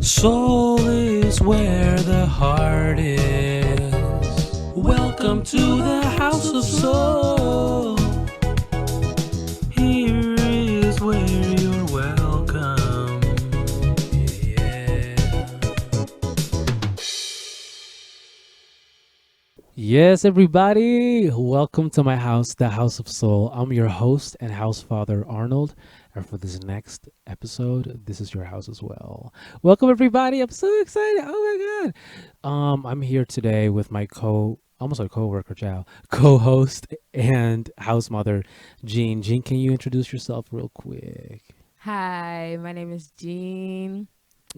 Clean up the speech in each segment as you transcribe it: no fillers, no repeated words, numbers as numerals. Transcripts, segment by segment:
Soul is where the heart is. Welcome to the House of Soul. Here is where you're welcome. Yeah. Yes, everybody. Welcome to my house, the House of Soul. I'm your host and house father, Arnold. And for this next episode, this is your house as well. Welcome, everybody. I'm so excited. Oh my God. I'm here today with my almost a co-worker, co-host and house mother, Jean. Jean, can you introduce yourself real quick? Hi, my name is Jean.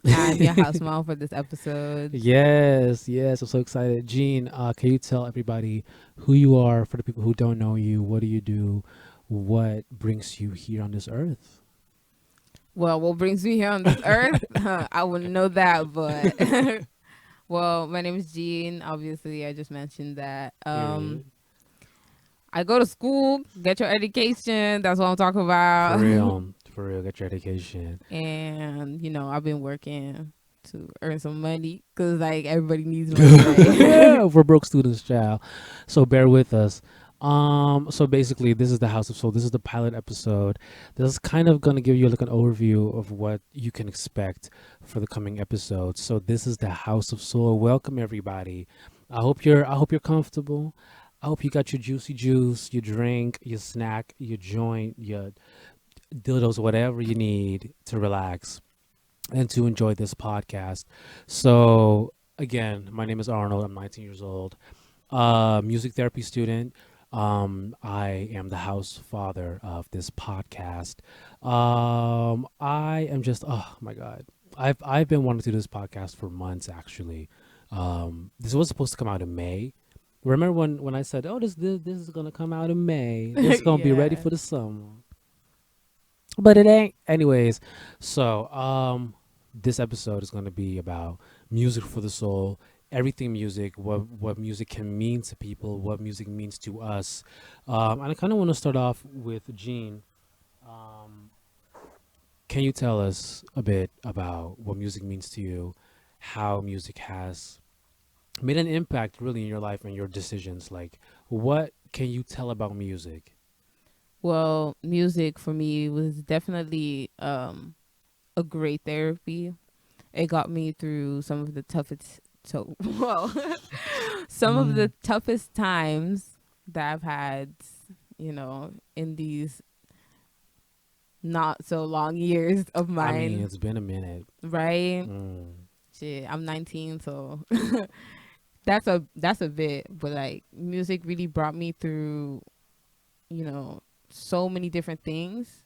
I'm your house mom for this episode. Yes. I'm so excited. Jean, can you tell everybody who you are for the people who don't know you? What do you do? What brings you here on this earth? Well, what brings me here on this earth? I wouldn't know that, but well, my name is Jean. Obviously, I just mentioned that. Period. I go to school, get your education. That's what I'm talking about. For real, get your education. And I've been working to earn some money because like everybody needs money. Right? We're broke students, child. So bear with us. So basically, this is the House of Soul. This is the pilot episode. This is kind of gonna give you like an overview of what you can expect for the coming episodes. So this is the House of Soul. Welcome everybody. I hope you're comfortable. I hope you got your juicy juice, your drink, your snack, your joint, your dildos, whatever you need to relax and to enjoy this podcast. So again, my name is Arnold. I'm 19 years old. Music therapy student. I am the house father of this podcast. I am just oh my god. I've been wanting to do this podcast for months actually. This was supposed to come out in May. Remember when I said, "Oh, this is gonna come out in May. This is gonna be ready Yeah. for the summer," but it ain't. Anyways, so this episode is gonna be about music for the soul, everything music, what music can mean to people, what music means to us, and I kind of want to start off with Jean. Um, can you tell us a bit about what music means to you, how music has made an impact really in your life and your decisions? Like, what can you tell about music? Well, music for me was definitely a great therapy. It got me through some of the toughest well some of the Mm. toughest times that I've had, in these not so long years of I mean, mine, it's been a minute. right? Mm. Shit, I'm 19, so that's a bit, but like music really brought me through, so many different things.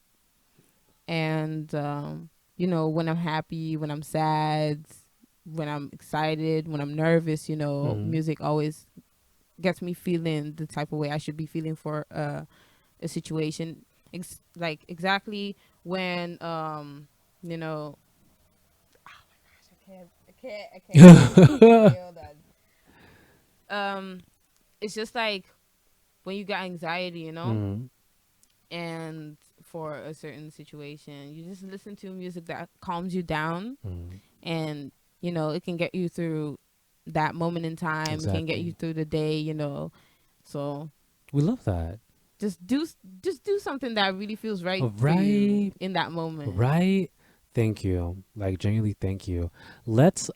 And when I'm happy, when I'm sad, when I'm excited, when I'm nervous, Mm. music always gets me feeling the type of way I should be feeling for a situation. Like exactly when you know I can't say all that. It's just like when you got anxiety, Mm. and for a certain situation, you just listen to music that calms you down, Mm. and it can get you through that moment in time. It can get you Exactly. through the day, so We love that. just do just do something that really feels right for you Right. in that moment. Right. Thank you. Like genuinely thank you. Let's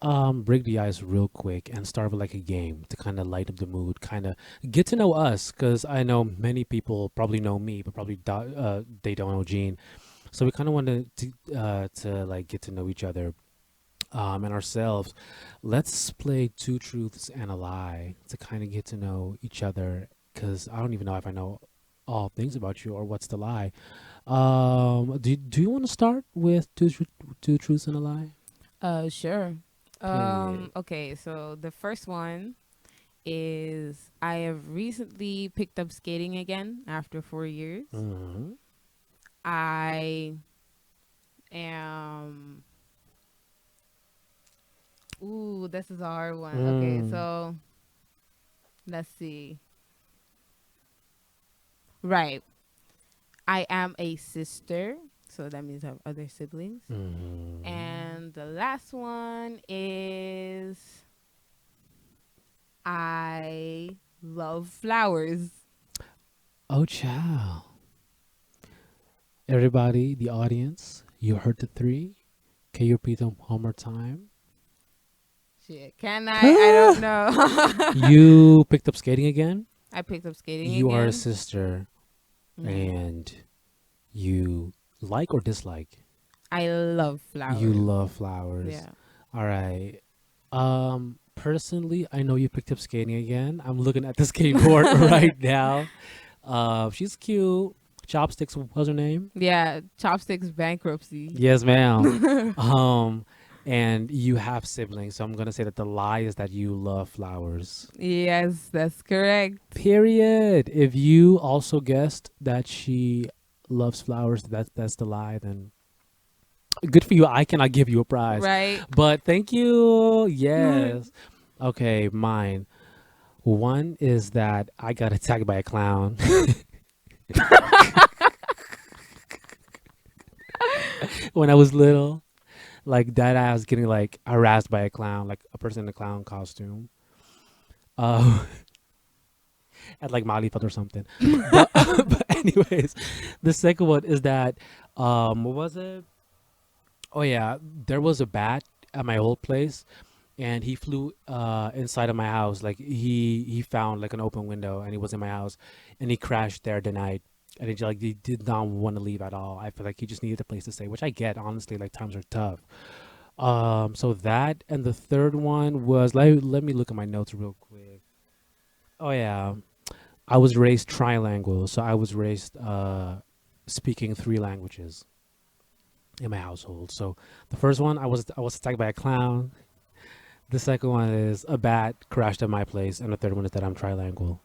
break the ice real quick and start with like a game to kind of light up the mood, kind of get to know us cuz I know many people probably know me, but probably they don't know Gene. So we kind of wanted to like get to know each other and ourselves. Let's play two truths and a lie to kind of get to know each other because I don't even know if I know all things about you or what's the lie. Do you want to start with two truths and a lie? Sure. Period. Okay, so the first one is I have recently picked up skating again after 4 years. Mm-hmm. I am. Ooh, this is a hard one. Okay, Mm. so let's see. Right. I am a sister, so that means I have other siblings. Mm-hmm. And the last one is I love flowers. Oh, child. Everybody, the audience, you heard the three. Can you repeat them one more time? Shit, can I? I don't know. You picked up skating again? I picked up skating You are a again. sister, Yeah. and you like or dislike? I love You flowers. love flowers. Yeah. All right. Personally, I know you picked up skating again. I'm looking at the skateboard right now. She's cute. Chopsticks was her name. Yeah, Chopsticks bankruptcy. Yes, ma'am. Um, and you have siblings, so I'm gonna say that the lie is that you love flowers. Yes, that's correct. Period. If you also guessed that she loves flowers, that's the lie. Then good for you. I cannot give you a prize, Right? but thank you. Yes. Okay, mine. One is that I got attacked by a clown when I was little. Like that, I was getting like harassed by a clown, like a person in a clown costume. Uh, at like Malifat or something. But anyways, the second one is that what was it? Oh yeah, there was a bat at my old place, and he flew inside of my house. Like he found like an open window, and he was in my house, and he crashed there the night. And he did not want to leave at all. I feel like he just needed a place to stay, which I get. Honestly, like times are tough. So that, and the third one was, let me look at my notes real quick. Oh yeah, I was raised trilingual, so I was raised speaking three languages in my household. So the first one, I was attacked by a clown. The second one is a bat crashed at my place, and the third one is that I'm trilingual.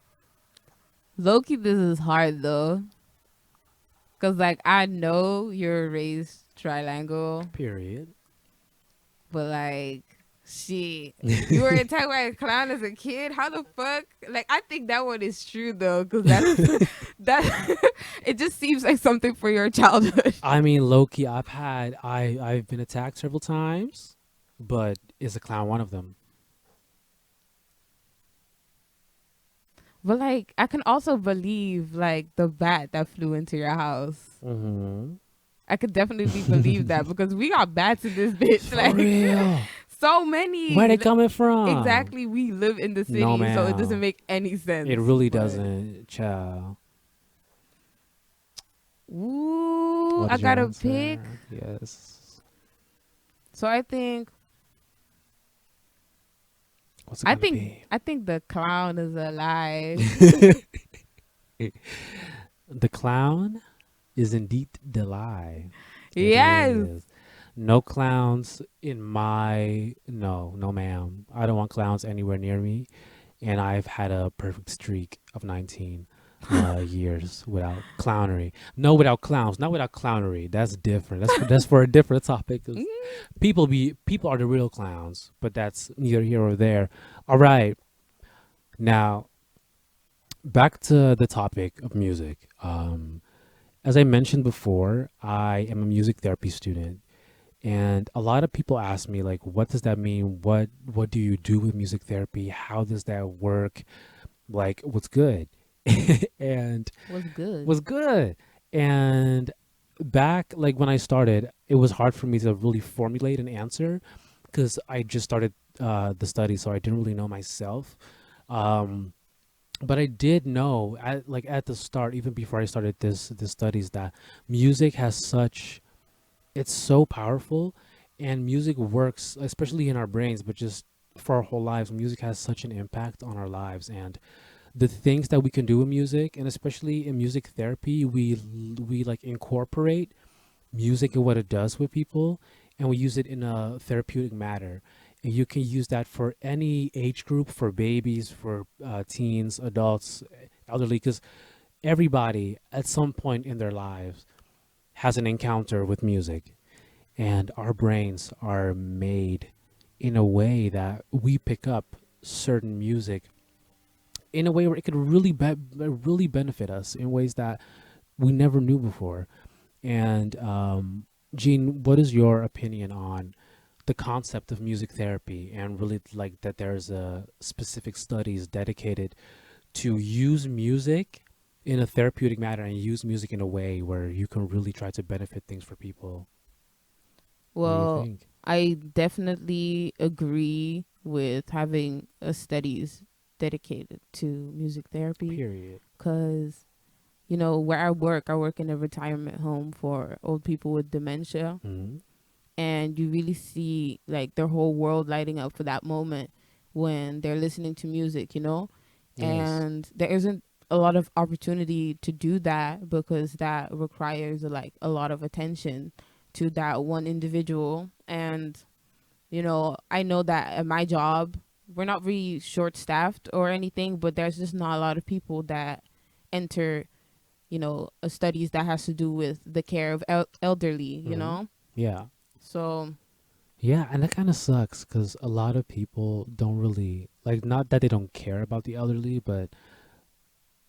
Loki, this is hard though. Cause like I know you're raised trilingual, Period. but like shit. You were attacked by a clown as a kid? How the fuck? Like I think that one is true though, cause that's that it just seems like something for your childhood. I mean, Loki, I've been attacked several times, but is a clown one of them? But like I can also believe like the bat that flew into your house. Mm-hmm. I could definitely believe that because we got bats in this bitch. For Like real? so many. Where they coming from? Exactly. We live in the No, city, so it doesn't ma'am. make any sense. It really but- doesn't, child. Ooh, What I is your gotta answer? pick. Yes. So I think What's it I gonna think be? I think the clown is alive. The clown is indeed the lie. It Yes. is. No clowns in my no ma'am. I don't want clowns anywhere near me. And I've had a perfect streak of 19 years without clownery. No, without clowns, not without clownery. That's different. That's for a different topic. 'Cause people are the real clowns, but that's neither here or there. All right, now back to the topic of music. As I mentioned before, I am a music therapy student, and a lot of people ask me like, what does that mean? What do you do with music therapy? How does that work? Like, what's good? And Was good. was good. And back like when I started, it was hard for me to really formulate an answer because I just started the study, so I didn't really know myself. Um, but I did know at the start, even before I started this studies, that music has such it's so powerful, and music works especially in our brains, but just for our whole lives. Music has such an impact on our lives, and the things that we can do with music, and especially in music therapy, we like incorporate music and what it does with people, and we use it in a therapeutic manner. And you can use that for any age group, for babies, for teens, adults, elderly, because everybody at some point in their lives has an encounter with music, and our brains are made in a way that we pick up certain music in a way where it could really benefit us in ways that we never knew before. And Gene, what is your opinion on the concept of music therapy, and really like that there's a specific studies dedicated to use music in a therapeutic manner and use music in a way where you can really try to benefit things for people. What do you Well, think? I definitely agree with having a studies dedicated to music therapy Period. because, where I work in a retirement home for old people with dementia. Hmm. And you really see like their whole world lighting up for that moment when they're listening to music. Yes. And there isn't a lot of opportunity to do that because that requires like a lot of attention to that one individual. And I know that at my job we're not really short staffed or anything, but there's just not a lot of people that enter a studies that has to do with the care of elderly. Hmm. Yeah. So Yeah, and that kind of sucks because a lot of people don't really like, not that they don't care about the elderly, but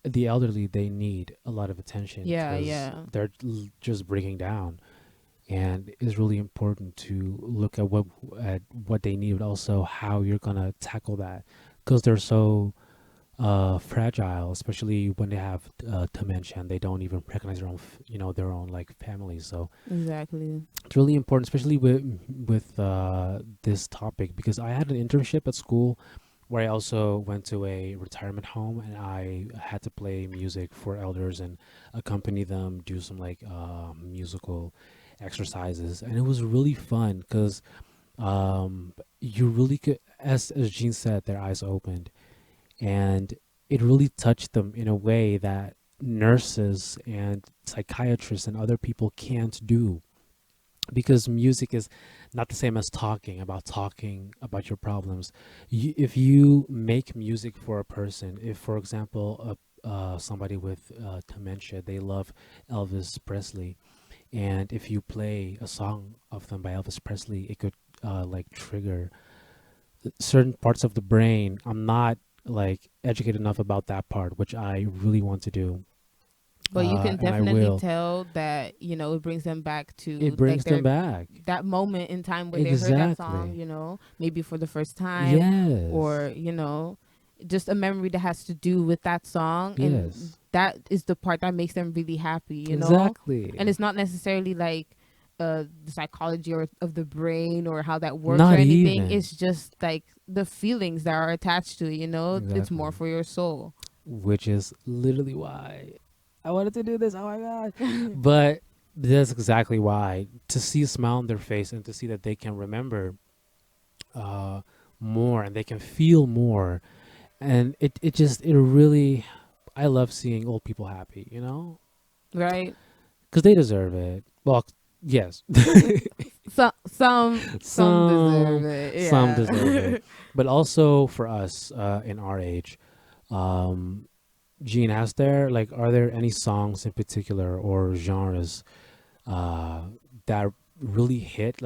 the elderly, they need a lot of attention yeah, because yeah. they're just breaking down, and it's really important to look at what they need, but also how you're gonna tackle that because they're so fragile, especially when they have dementia and they don't even recognize their own their own like family. So Exactly. it's really important, especially with this topic, because I had an internship at school where I also went to a retirement home, and I had to play music for elders and accompany them, do some like musical exercises, and it was really fun because you really could, as Jean said, their eyes opened, and it really touched them in a way that nurses and psychiatrists and other people can't do, because music is not the same as talking about your problems. If you make music for a person, if for example somebody with dementia, they love Elvis Presley, and if you play a song of them by Elvis Presley, it could like trigger certain parts of the brain. I'm not like educated enough about that part, which I really want to do, But you can and I definitely will. tell that, it brings them back It to like brings them their back. that moment in time where they heard that song, Exactly. maybe for the first time, Yes. or, just a memory that has to do with that song. And Yes. that is the part that makes them really happy. And Exactly. it's not necessarily like the psychology of the brain or how that works or Not anything. even. It's just like the feelings that are attached to it. It's more Exactly. for your soul. Which is literally why I wanted to do this. Oh my god. But that's exactly why. To see a smile on their face and to see that they can remember uh more and they can feel more, and it really, I love seeing old people happy, Right. because they deserve it. Well, yes. Some deserve some it. some deserve Yeah. it, but also for us in our age, um Gene, are there any songs in particular or genres uh that really hit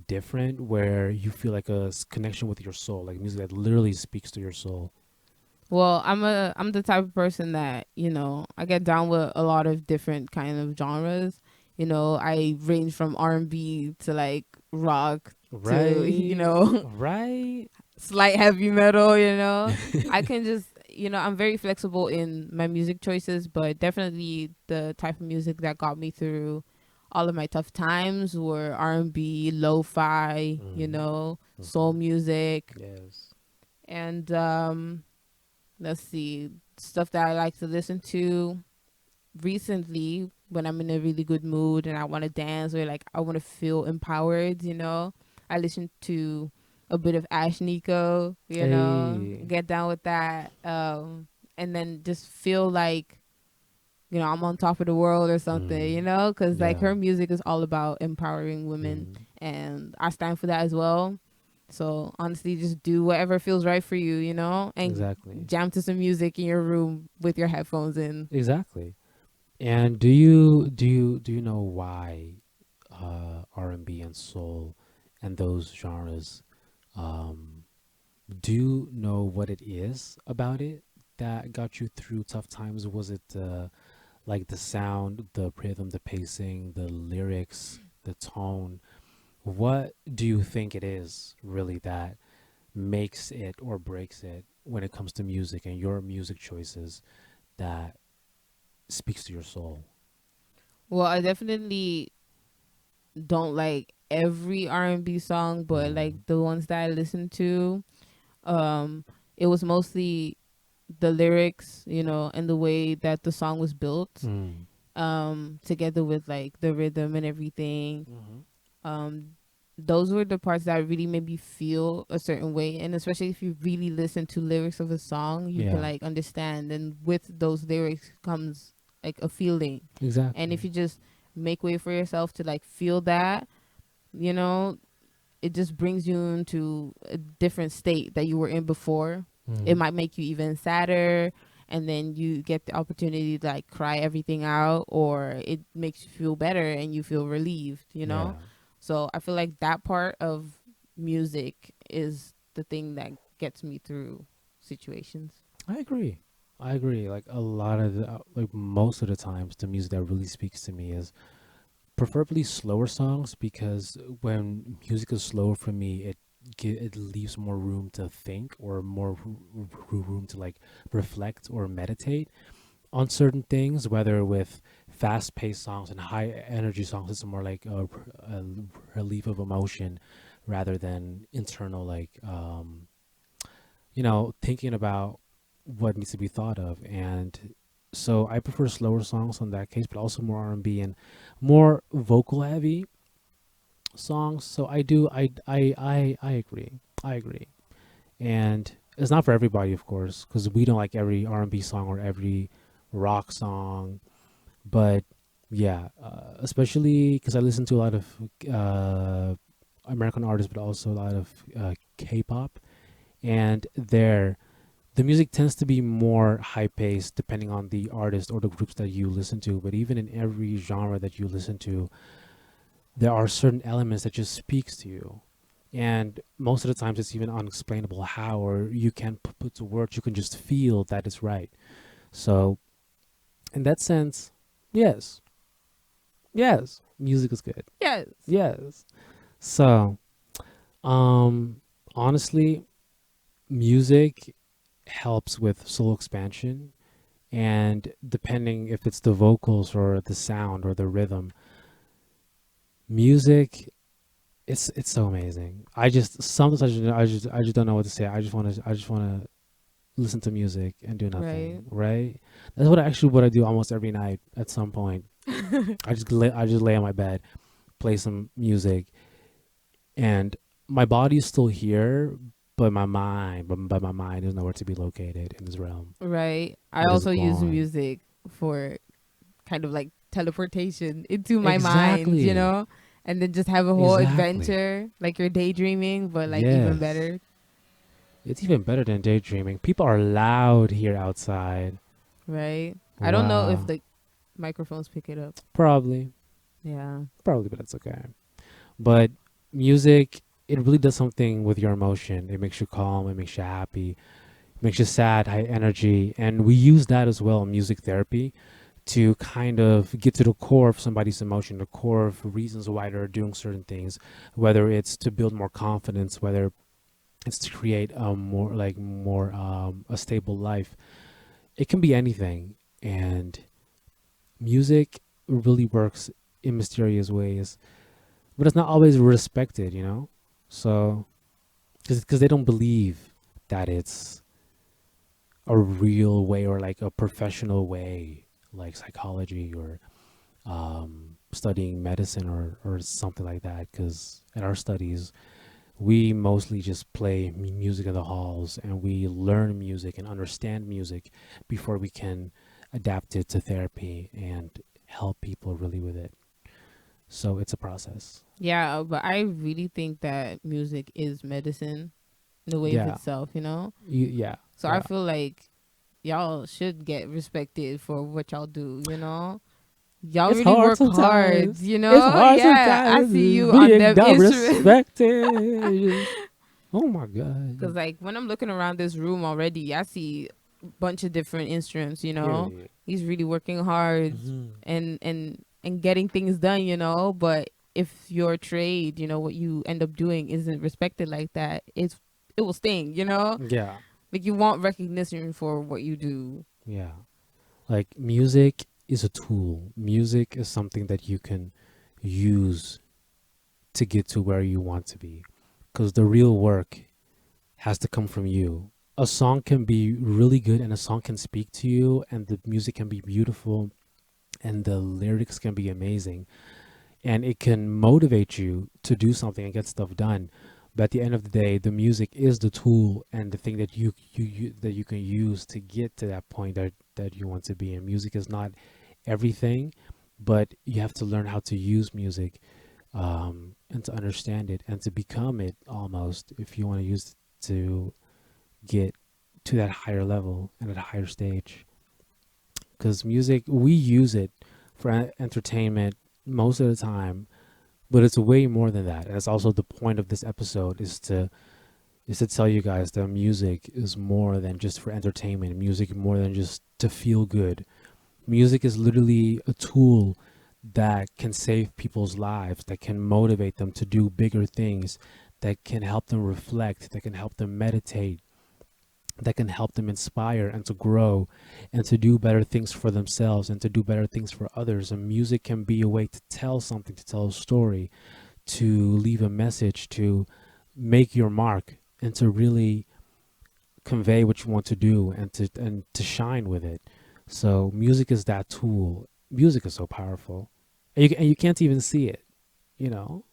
different, where you feel like a connection with your soul, like music that literally speaks to your soul? Well, I'm the type of person that, I get down with a lot of different kind of genres. I range from R&B to like rock to, Right. Right. slight heavy metal. I can just, I'm very flexible in my music choices, but definitely the type of music that got me through all of my tough times were R&B, lo-fi, Mm-hmm. soul Mm-hmm. music. Yes. And let's see, stuff that I like to listen to recently when I'm in a really good mood and I want to dance or like I want to feel empowered. I listen to a bit of Ash Nico, Hey. get down with that, and then just feel like I'm on top of the world or something, Mm. because like Yeah. her music is all about empowering women, Mm. and I stand for that as well. So honestly, just do whatever feels right for you, and Exactly. jam to some music in your room with your headphones in. Exactly. And do you know why R&B and soul and those genres, um do you know what it is about it that got you through tough times? Was it like the sound, the rhythm, the pacing, the lyrics, the tone, What do you think it is really that makes it or breaks it when it comes to music and your music choices that speaks to your soul? Well, I definitely don't like every R&B song, but like Mm. the ones that I listen to, um, it was mostly the lyrics, and the way that the song was built, Mm. together with like the rhythm and everything. Mm-hmm. um those were the parts that really made me feel a certain way, and especially if you really listen to lyrics of a song, you can Yeah, like understand, and with those lyrics comes like a feeling. And if exactly. you just make way for yourself to like feel that, you know it just brings you into a different state that you were in before. It Mm. might make you even sadder, and then you get the opportunity to like cry everything out, or it makes you feel better and you feel relieved. Yeah, So I feel like that part of music is the thing that gets me through situations. I agree. I agree. Like a lot of the, like most of the times, the music that really speaks to me is preferably slower songs because when music is slow for me, it leaves more room to think or more room to like reflect or meditate on certain things. Whether with fast-paced songs and high energy songs, it's more like a relief of emotion rather than internal like thinking about what needs to be thought of. And so I prefer slower songs in that case, but also more R&B and more vocal heavy songs. So I agree. I agree. And it's not for everybody, of course, because we don't like every R&B song or every rock song. But yeah, especially because I listen to a lot of uh, American artists, but also a lot of K-pop, and the music tends to be more high paced depending on the artist or the groups that you listen to. But even in every genre that you listen to, there are certain elements that just speaks to you. And most of the times it's even unexplainable how, or you can't put to words, you can just feel that it's right. So in that sense, yes, yes, music is good. Yes. Yes. So, um, honestly, music helps with soul expansion, and depending if it's the vocals or the sound or the rhythm, music, it's so amazing. I just sometimes I just don't know what to say. I just want to listen to music and do Right. nothing, right? That's what I do almost every night at some point. I just lay on my bed, play some music, and my body's still here, but my mind is nowhere to be located in this realm. Right. I It is also use gone. music for kind of like teleportation into my mind, Exactly. and then just have a whole Exactly. adventure, like you're daydreaming, but like even Yes. better. It's even better than daydreaming. People are loud here outside. Right. I don't know if Wow. the microphones pick it up. Probably. Yeah. Probably, but that's okay. But music, it really does something with your emotion. It makes you calm, it makes you happy, it makes you sad, high energy. And we use that as well in music therapy to kind of get to the core of somebody's emotion, the core of reasons why they're doing certain things, whether it's to build more confidence, whether it's to create a more a stable life. It can be anything, and music really works in mysterious ways, but it's not always respected, So, because they don't believe that it's a real way or like a professional way, like psychology or studying medicine or something like that. Because in our studies, we mostly just play music in the halls and we learn music and understand music before we can adapt it to therapy and help people really with it. So it's a process. Yeah, but I really think that music is medicine in the way of Yeah. itself. Yeah. So I Yeah. feel like y'all should get respected for what y'all do. Y'all It's really hard work hard, sometimes. It's hard Yeah, I see sometimes you on being them not instruments. respected. Oh my Cause god. like when I'm looking around this room already, I see a bunch of different instruments. Period. He's really working hard Hmm. and getting things done. But if your trade, what you end up doing isn't respected like that, it will sting, Yeah. like you want recognition for what you do. Yeah. Like music is a tool. Music is something that you can use to get to where you want to be. Because the real work has to come from you. A song can be really good and a song can speak to you and the music can be beautiful and the lyrics can be amazing and it can motivate you to do something and get stuff done. But at the end of the day, the music is the tool and the thing that you that you can use to get to that point that you want to be. And music is not everything, but you have to learn how to use music and to understand it and to become it almost if you want to use it to get to that higher level and at a higher stage. Because music, we use it for entertainment most of the time, but it's way more than that. And that's also the point of this episode is to tell you guys that music is more than just for entertainment. Music more than just to feel good. Music is literally a tool that can save people's lives, that can motivate them to do bigger things, that can help them reflect, that can help them meditate, that can help them inspire and to grow and to do better things for themselves and to do better things for others. And music can be a way to tell something, to tell a story, to leave a message, to make your mark and to really convey what you want to do and to shine with it. So music is that tool. Music is so powerful. And you can't even see it, you know,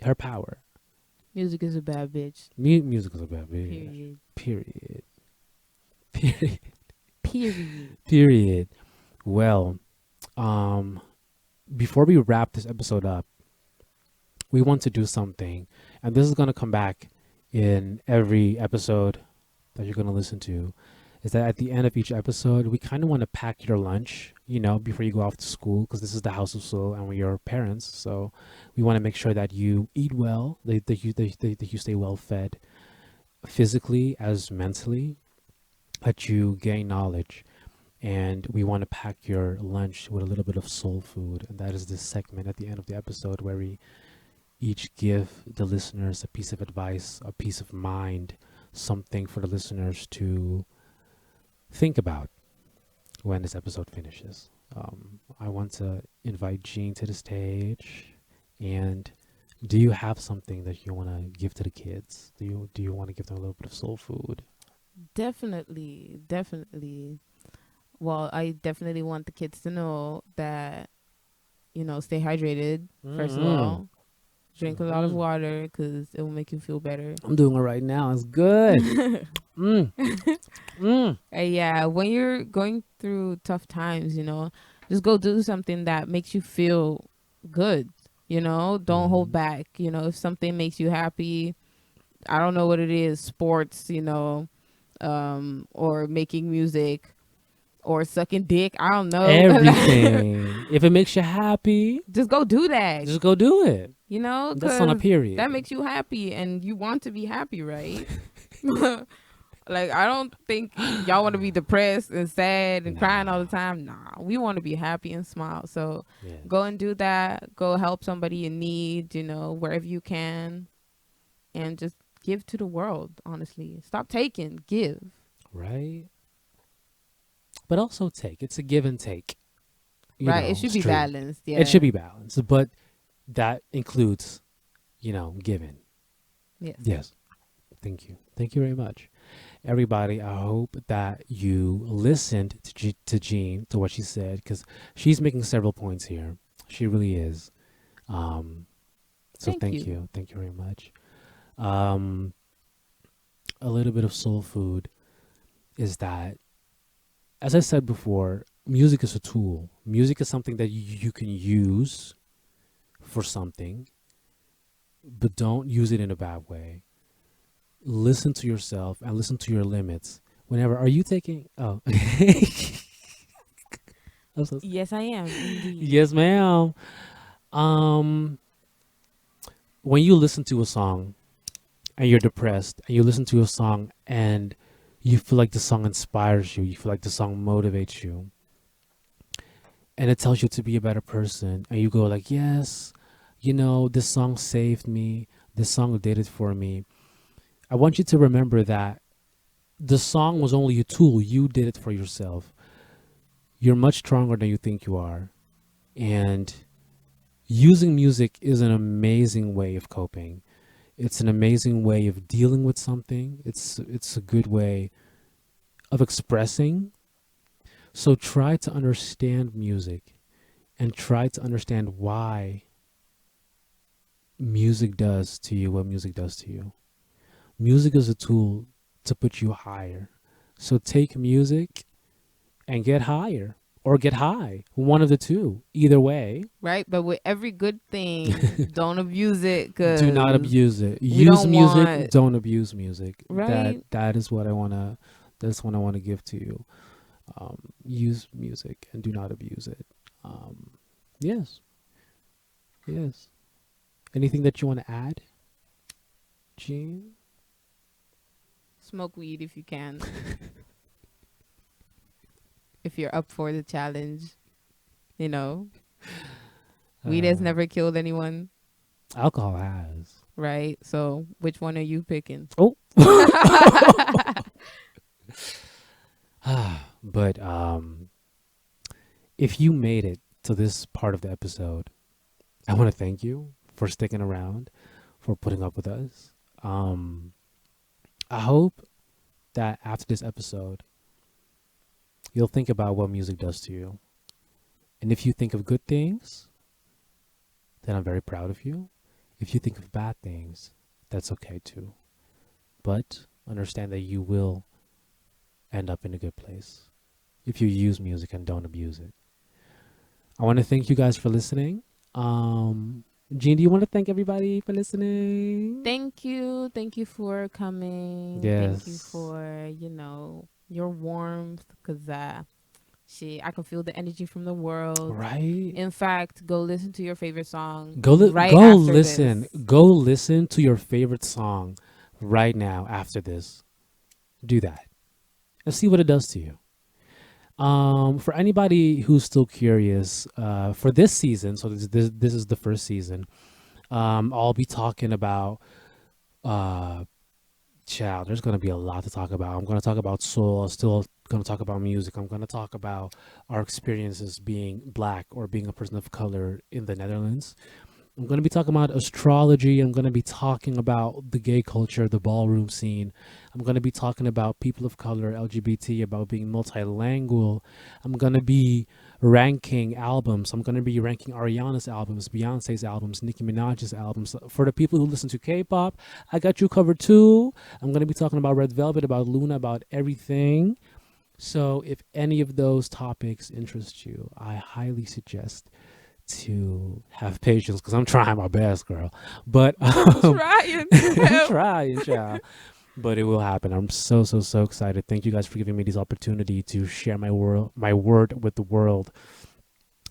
her power. Music is a bad bitch. Music is a bad bitch. Period. Period. Period. Period. Period. Well, um, before we wrap this episode up, we want to do something, and this is going to come back in every episode that you're going to listen to. Is that at the end of each episode, we kind of want to pack your lunch, you know, before you go off to school, because this is the House of Soul and we're your parents. So we want to make sure that you eat well, that you stay well fed physically as mentally, that you gain knowledge. And we want to pack your lunch with a little bit of soul food. And that is this segment at the end of the episode where we each give the listeners a piece of advice, a piece of mind, something for the listeners to think about when this episode finishes. I want to invite Jean to the stage. And do you have something that you want to give to the kids? Do you want to give them a little bit of soul food? Definitely. Definitely. Well, I definitely want the kids to know that, stay hydrated, first of all. Drink a lot of water because it will make you feel better. I'm doing it right now. It's good. Yeah, when you're going through tough times, just go do something that makes you feel good. Don't hold back. If something makes you happy, I don't know what it is, sports, or making music or sucking dick. I don't know. Everything. If it makes you happy, just go do that. just go do it. That's on a 'Cause period. that makes you happy and you want to be happy, right? Like, I don't think y'all want to be depressed and sad and crying all the time. Nah, we want to be happy and smile. So Yes. go and do that. Go help somebody in need, wherever you can. And just give to the world, honestly. Stop taking, give. Right? But also take. It's a give and take. Right? It should be balanced. Yeah. It should be balanced. But that includes, giving. Yes. Yes. Thank you. Thank you very much. Everybody, I hope that you listened to Jean, to what she said, because she's making several points here. She really is. So thank you. Thank you very much. A little bit of soul food is that, as I said before, music is a tool. Music is something that you can use for something, but don't use it in a bad way. Listen to yourself and listen to your limits. Whenever, are you taking? Oh, Yes, I am. Indeed. yes, ma'am. When you listen to a song and you're depressed, and you listen to a song and you feel like the song inspires you, you feel like the song motivates you, and it tells you to be a better person, and you go like, yes, This song saved me. This song did it for me. I want you to remember that the song was only a tool. You did it for yourself. You're much stronger than you think you are. And using music is an amazing way of coping. It's an amazing way of dealing with something. It's a good way of expressing. So try to understand music and try to understand why music does to you what music does to you. Music is a tool to put you higher. So take music and get higher or get high. One of the two. Either way, Right? But with every good thing, don't abuse it do not because abuse it. we Use don't music, want, don't abuse music. That right? that is what I want to that's what I want to give to you. Use music and do not abuse it. Um, yes. Yes. Anything that you want to add, Gene? Smoke weed if you can. If you're up for the challenge, you know, weed has Uh, never killed anyone, Alcohol has. right? So which one are you picking? Oh. But if you made it to this part of the episode, I want to thank you for sticking around, for putting up with us. Um, I hope that after this episode, you'll think about what music does to you. And if you think of good things, then I'm very proud of you. If you think of bad things, that's okay too. But understand that you will end up in a good place if you use music and don't abuse it. I want to thank you guys for listening. Gene, do you want to thank everybody for listening? Thank you. Thank you for coming. Thank you Yes. for, your warmth because shit, I can feel the energy from the world. Right? In fact, go listen to your favorite song Go right go after listen. this. Go listen to your favorite song right now after this. Do that. And see what it does to you. For anybody who's still curious, for this season, so this is the first season. I'll be talking about uh child. There's gonna be a lot to talk about. I'm gonna talk about soul. I'm still gonna talk about music. I'm gonna talk about our experiences being black or being a person of color in the Netherlands. I'm going to be talking about astrology. I'm going to be talking about the gay culture, the ballroom scene. I'm going to be talking about people of color, LGBT, about being multilingual. I'm going to be ranking albums. I'm going to be ranking Ariana's albums, Beyonce's albums, Nicki Minaj's albums. For the people who listen to K-pop, I got you covered too. I'm going to be talking about Red Velvet, about Luna, about everything. So if any of those topics interest you, I highly suggest to have patience because I'm trying my best, girl. But Trying. I'm trying, child. But it will happen. I'm so excited. Thank you guys for giving me this opportunity to share my word with the world.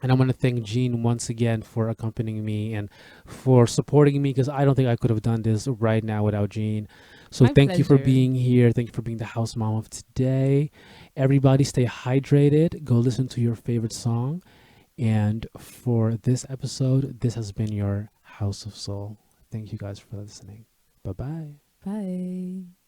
And I want to thank Jean once again for accompanying me and for supporting me because I don't think I could have done this right now without Jean. So My thank you for pleasure. being here. Thank you for being the house mom of today. Everybody stay hydrated. Go listen to your favorite song. And for this episode, this has been your House of Soul. Thank you guys for listening. Bye bye. Bye.